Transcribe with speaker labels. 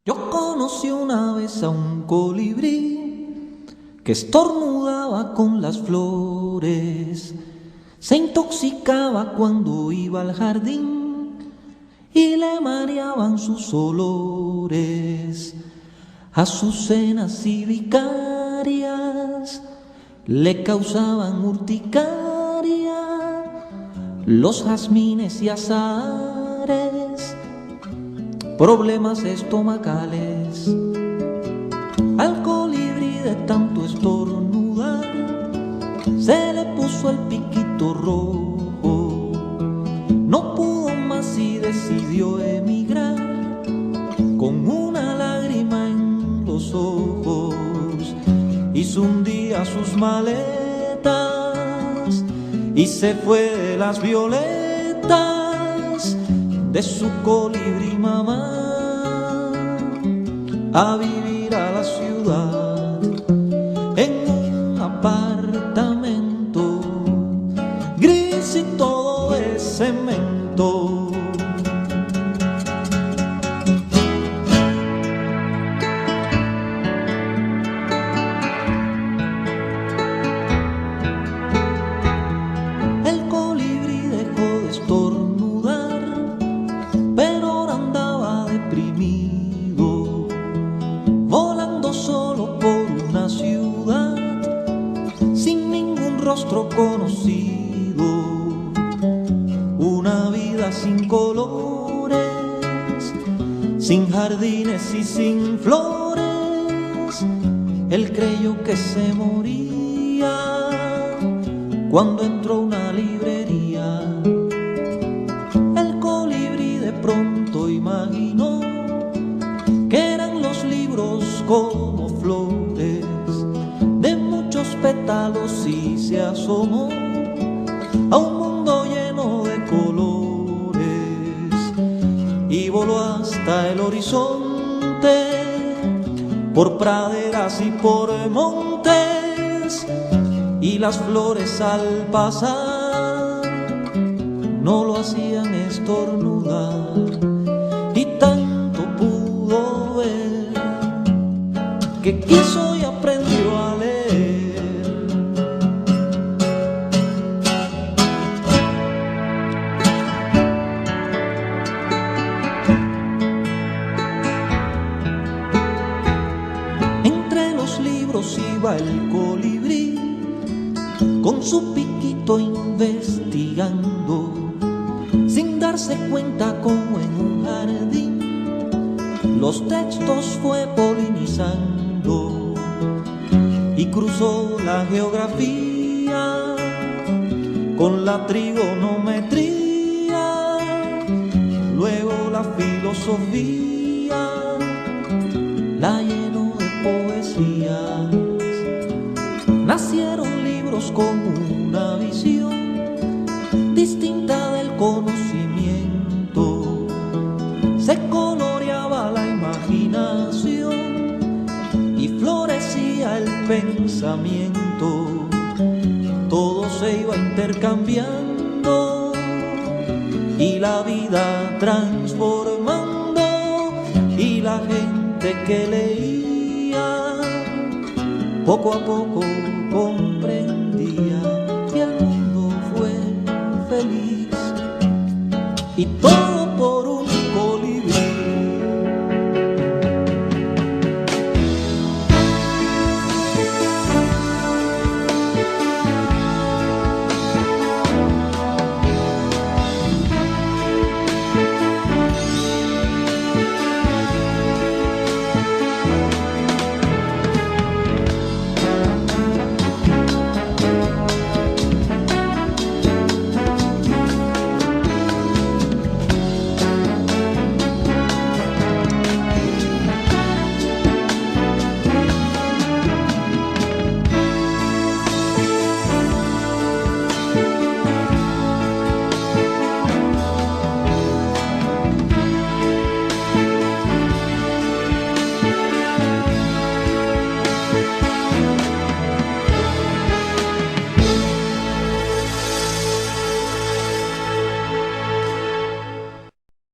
Speaker 1: Yo conocí una vez a un colibrí que estornudaba con las flores, se intoxicaba cuando iba al jardín y le mareaban sus olores. Azucenas y vicarias le causaban urticaria, los jazmines y azahares problemas estomacales. Al colibrí de tanto estornudar se le puso el piquito rojo, no pudo más y decidió emigrar con una lágrima en los ojos. Hizo un día sus maletas y se fue de las violetas de su colibrí mamá a vivir a la ciudad en un apartamento gris y todo de cemento. El colibrí dejó de estornudar, pero ahora andaba deprimido, volando solo por una ciudad, sin ningún rostro conocido, una vida sin colores, sin jardines y sin flores. Él creyó que se moría cuando entró a una librería. El colibrí de pronto imaginó que eran los libros como flores de muchos pétalos y se asomó a un mundo lleno de colores y voló hasta el horizonte, por praderas y por montes, y las flores al pasar no lo hacían estornudar, y tanto pudo ver que quiso y aprendió a leer. Entre los libros iba el colibrí con su piquito investigando, sin darse cuenta como en un jardín los textos fue polinizando y cruzó la geografía con la trigonometría, luego la filosofía la llenó de poesías. Nacieron libros con una visión distinta del conocimiento, se coloreaba la imaginación y florecía el pensamiento, todo se iba intercambiando y la vida transformando, y la gente que leía poco a poco comprendía que el mundo fue feliz y todo por